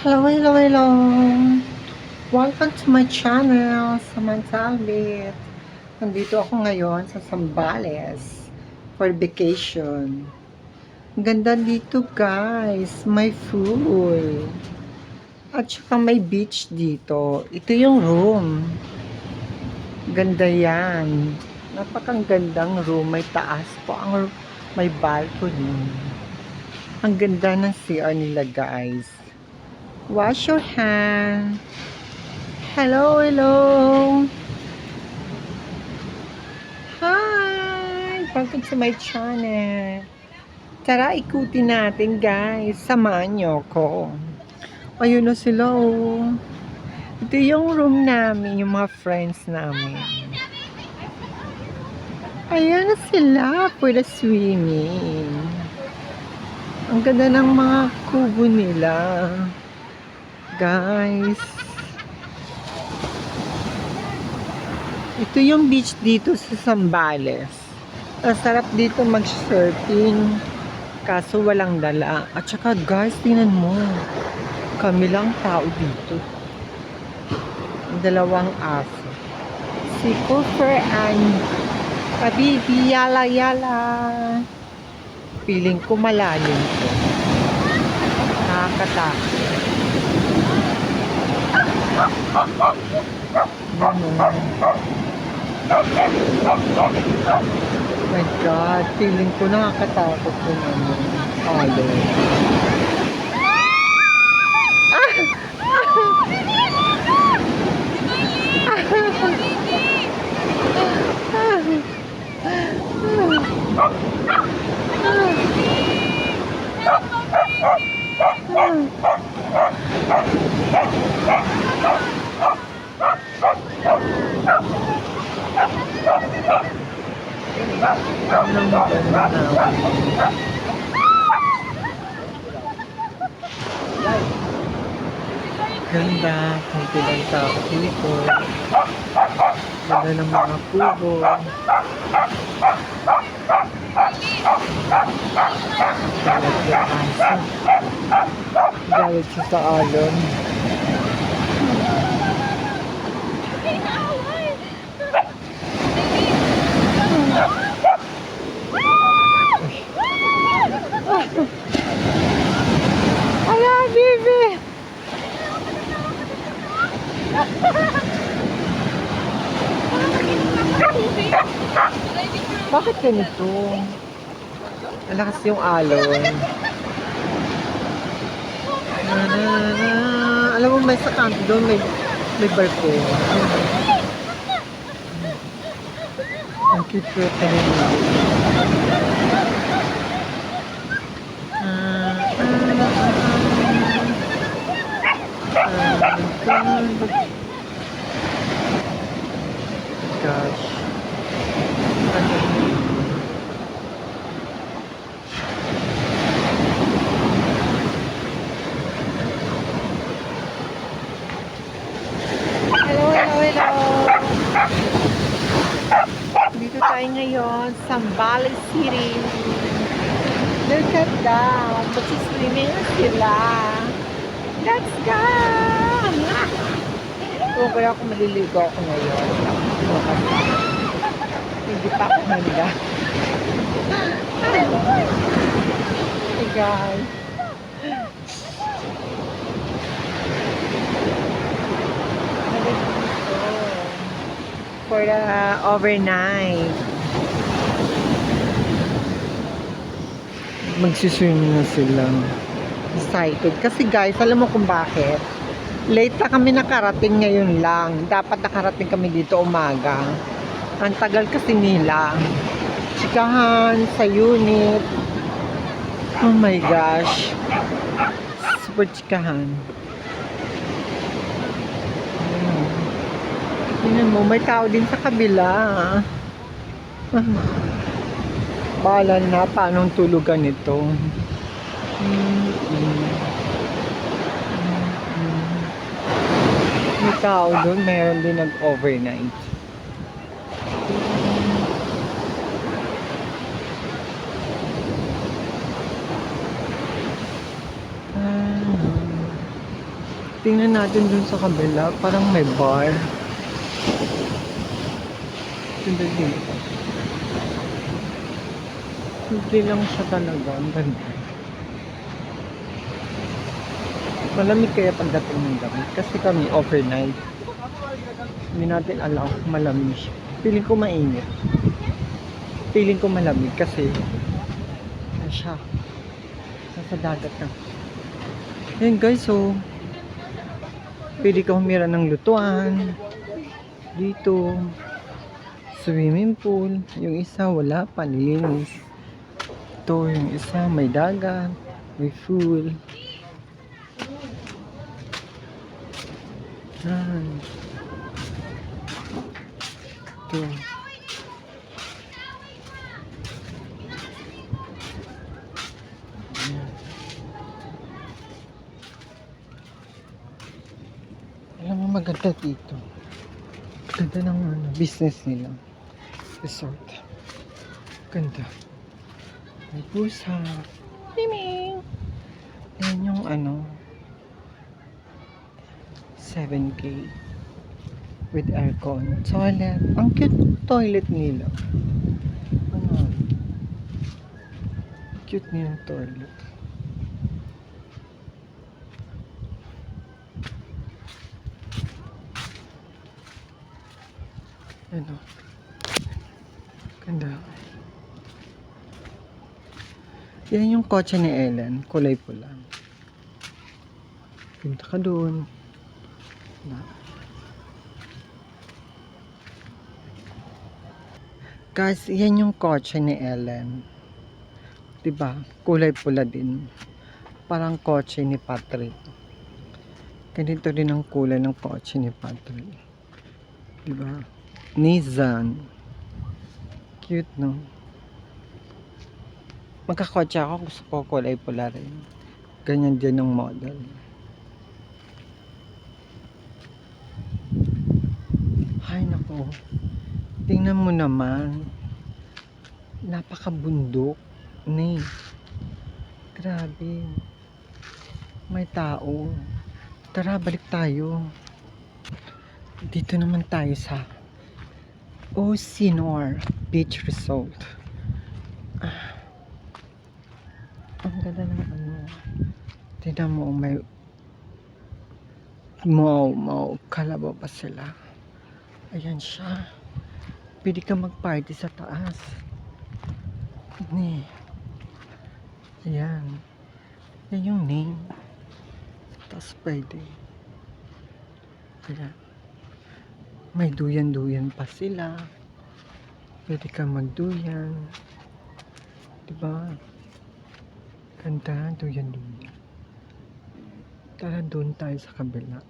Hello, hello, hello. Welcome to my channel, Samantha Albit. Nandito ako ngayon sa Zambales for vacation. Ang ganda dito, guys. May pool. At saka may beach dito. Ito yung room. Ganda yan. Napakang gandang room. May taas po may balcony. Ang ganda ng CR nila, guys. Wash your hand. Hello, hello. Hi! Welcome to my channel. Tara, ikutin natin, guys. Samahan nyo ko. Ayun na sila, oh. Ito yung room namin, yung mga friends namin. Ayan na sila for the swimming. Ang ganda ng mga kubo nila. Guys. Ito yung beach dito sa Zambales. Ang sarap dito mag-surfing. Kaso walang dala. At saka guys, tingnan mo. Kami lang tao dito. Dalawang aso. Si Cooper and Kabibi, yala yala. Feeling ko malalim ko. Nakakatakot. My God, feeling ko nakakatakot yung halo. Ganda, kunti lang tao dito. Ganda ng mga kubo. Galit siya sa alon. Ala, baby! Bakit ganito? Malakas yung alon. Alam mo, may sa kanto doon, may barko. Ang cute-cute na yun. Gosh. Hello, hello, hello. Dito tayo ngayon, Zambales City. Look at that. Magsiswimming na sila. Let's go! Okay ako, maliligo ako ngayon. Hindi pa ako handa. Hey guys. For the overnight. Magsiswimming na sila. Excited. Kasi guys, alam mo kung bakit? Late na kami nakarating ngayon lang. Dapat nakarating kami dito umaga. Ang tagal kasi nila. Chikahan sa unit. Oh my gosh. Super chikahan. Tingnan mo, may tao din sa kabila. Bahala na paanong tulugan ito. May tao doon, mayroon din nag-overnight. Tingnan natin dun sa kabila. Parang may bar. Tingnan dito. Hindi lang siya talaga. Ang ganda. Malamig kaya pagdating ng gabi. Kasi kami overnight. Hindi natin alam kung malamig siya. Feeling ko mainit. Feeling ko malamig kasi siya. Nasa dagat na. Ayan guys, so pwede ka humira ng lutuan dito, swimming pool. Yung isa wala pa, nilinis. Ito yung isa may dagat, may pool. Ito alam mo maganda dito. Ganda ng business nila. Resort. Ganda. May pusa. Timing. Yan yung 7K with aircon. Toilet. Ang cute toilet nila. Cute nilang toilet. Ano? Ganda. Yan yung kotse ni Ellen. Kulay pula. Punta ka doon. Guys, yan yung kotse ni Ellen. Diba? Kulay pula din. Parang kotse ni Patrick. Ganito din ang kulay ng kotse ni Patrick. Diba? Nissan. Cute, no? Magkakotse ako, gusto ko kulay pula rin. Ganyan din ang model. Ay, naku. Tingnan mo naman. Napakabundok. Grabe. May tao. Tara, balik tayo. Dito naman tayo sa Oceanor Beach Resort. Ang ganda ng tingnan mo, may kalabaw pa sila. Ayan siya. Pwede ka mag-party sa taas. Ayan. Yan yung name. Tapos pwede. Ayan. May duyan-duyan pa sila. Pwede ka magduyan. Diba? Ganda, duyan-duyan. Tara, doon tayo sa kabila.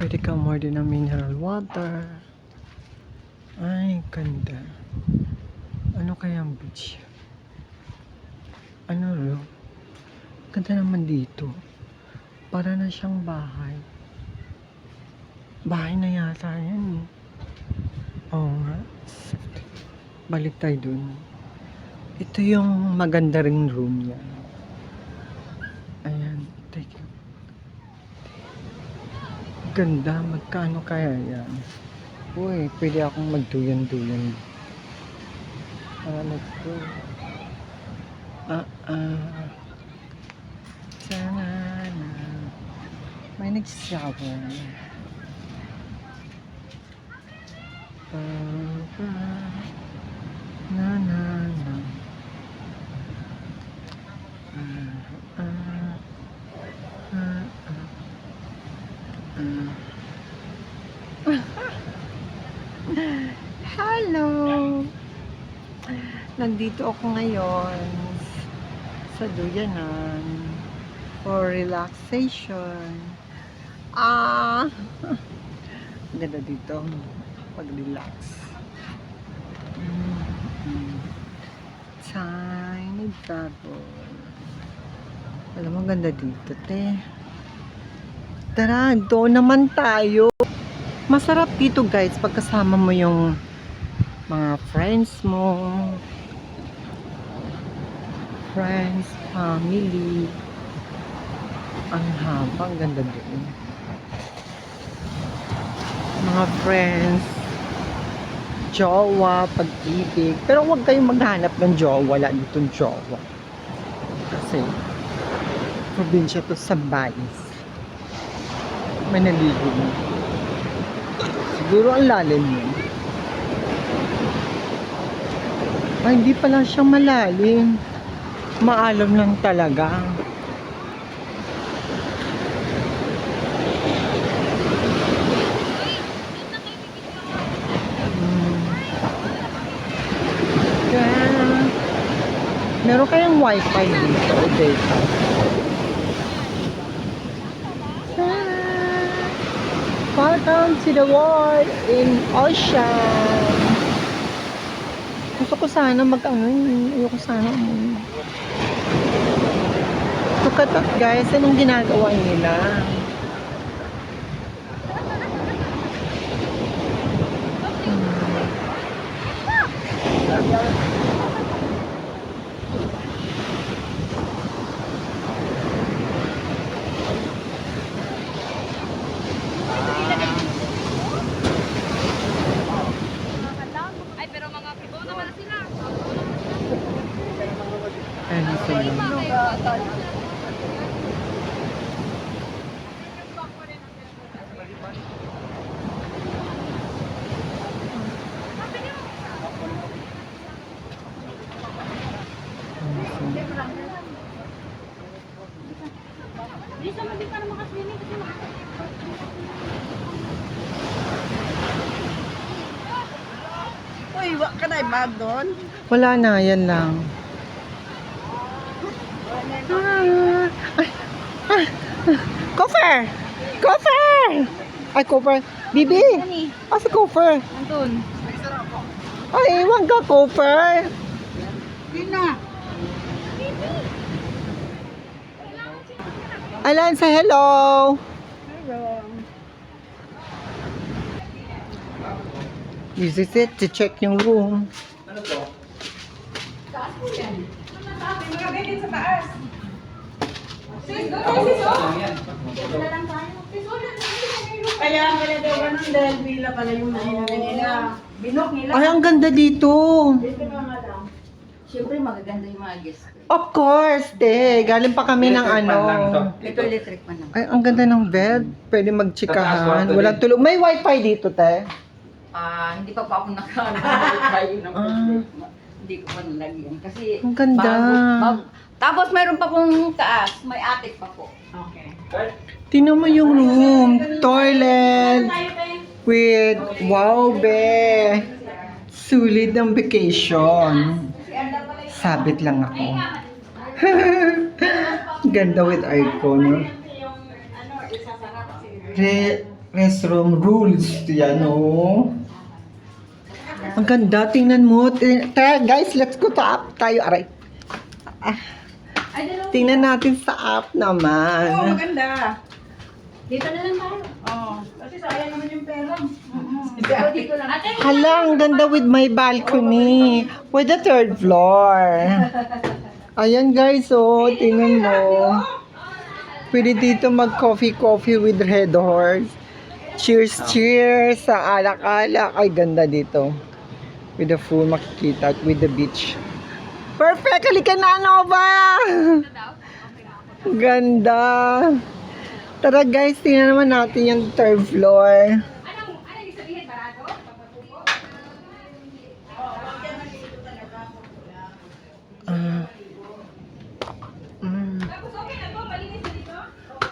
Pwede ka order ng mineral water. Ay, ganda. Ano kaya ang beach? Ganda naman dito. Para na siyang bahay. Bahay na yata yan. Oo nga. Balik tayo dun. Ito yung maganda ring room niya. Ayan. Take it. Ganda. Magkano kaya yan? Uy, pwede akong magduyan-duyan. Let's go. Sana na. May nag-shower. Hello! Nandito ako ngayon sa Duyanan for relaxation. Ganda dito pag-relax. Tiny bubble. Alam mo, ganda dito, te. Tara, doon naman tayo. Masarap dito, guys, pagkasama mo yung mga friends mo, family. Ang haba, ang ganda doon. Mga friends, jowa, pag-ibig. Pero huwag kayong maghanap ng jowa. Wala ditong jowa. Kasi, probinsya to sa Balis. May naligo mo. Siguro ang lalim mo. Ay, hindi pala siya malalim. Maalam lang talaga. Meron kayang wifi dito o data? Welcome to the world in ocean. Gusto ko sana ayoko sana Look at that guys, anong ginagawa nila? Ay, pero mga pibo naman sila. Ano sila? Di sa hindi ka na makaswimming kasi Uy, wa ka na ibag doon? Wala na, yan lang. Coffer! Coffer! Ay, Coffer. Bibi! Ah, si Coffer. Antun. Ay, iwan ka, Coffer. Di na. Alan, say hello. Hello. This is it, to check yung room. Kaya ang ganito ganun dahil bila pala yung mahinari nila. Binok nila. Ay, ang ganda dito. Dito nga madam. Siyempre magaganda yung mga guests. Of course, te. Galing pa kami ng ano. Ito electric man naman. Ay, ang ganda ng bed. Pwede magtsikahan. Walang tulog. May wifi dito, te. Hindi pa ako naka-wifi ng Hindi ko pa nalagyan. Kasi Ang ganda. Tapos mayroon pa pong taas. May attic pa po. Okay. Tingnan mo yung room. Toilet. With, wow, be. Sulit ng vacation. Sabit lang ako. Ganda with aircon. No? Restroom rules. Yan, oh. Ang ganda. Tingnan mo. Guys, let's go to app tayo. Aray. Tingnan natin sa app Oo, naman. maganda. Dito na lang tayo. Oo. Kasi sayang naman yung pera. Dito lang. Ate, Hala, ang ganda with my balcony. With the third floor. Ayan guys, oh, tingnan mo. Pwede dito mag-coffee with Red Horse. Cheers, cheers sa alak-alak. Ay, ganda dito. With the pool makikita at with the beach. Perfect! Halika na, Nova! Ganda. Tara guys, tingnan naman natin yung third floor. anong ibig sabihin? Barado? Tapos okay na to? Malinis na dito?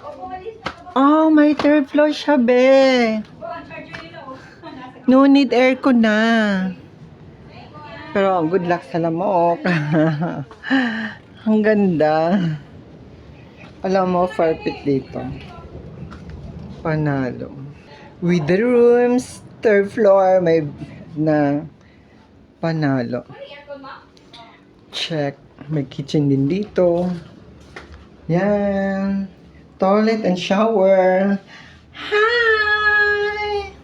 Opo, malinis na to. Oh, may third floor siya, be. Ang charger nila oh. No need aircon na. Pero good luck sa lamok. Ang ganda. Alam mo, carpet dito. Panalo. With the rooms, third floor, may na panalo. Check. May kitchen din dito. Yan. Toilet and shower. Hi!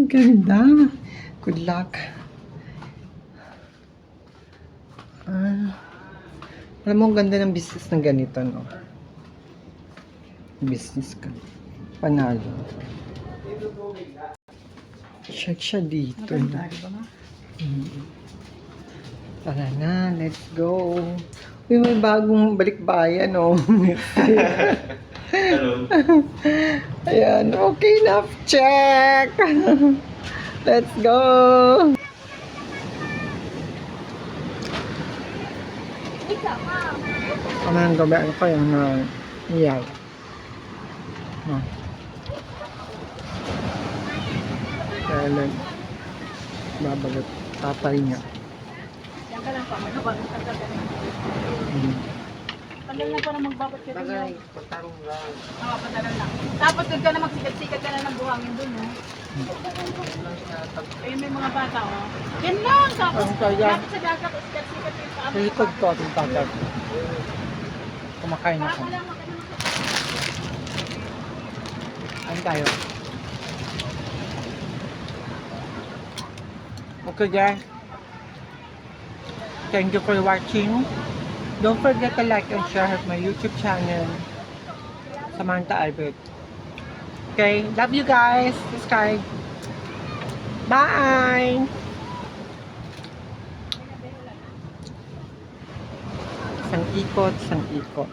Ganda. Good luck. Alam mo, ang ganda ng business ng ganito, no? Business ka. Panalo. Check siya dito. Maganda, di ba ma? Tara na, let's go. Uy, may bagong balikbayan, oh. Hello. Ayan, okay na. Check! Let's go! Kamayang gabi, ano kayo na iyaw? No. Kaya lang, babagat, tatay niya. Yan ka lang pa, magabang tagal ka na. Tagal na para magbabat ka din. patarong lang. Oo, patagal lang. Tapos doon ka na magsikat-sikat ka na ng buhangin doon, no? Ayun, may mga bata, oh. Yan lang! Tapos, Ang kaya. lapit sa dagat, sikat-sikat yung paa. Sa likod ko, itong tatay. Kumakain ako. Para lang, maka naman. Ano tayo? Okay guys. Thank you for watching. Don't forget to like and share my YouTube channel, Samantha Albert. Okay, love you guys. Subscribe. Bye. Isang ikot.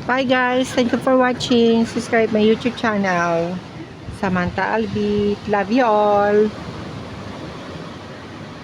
Bye guys. Thank you for watching. Subscribe my YouTube channel, Samantha Albert. Love you all.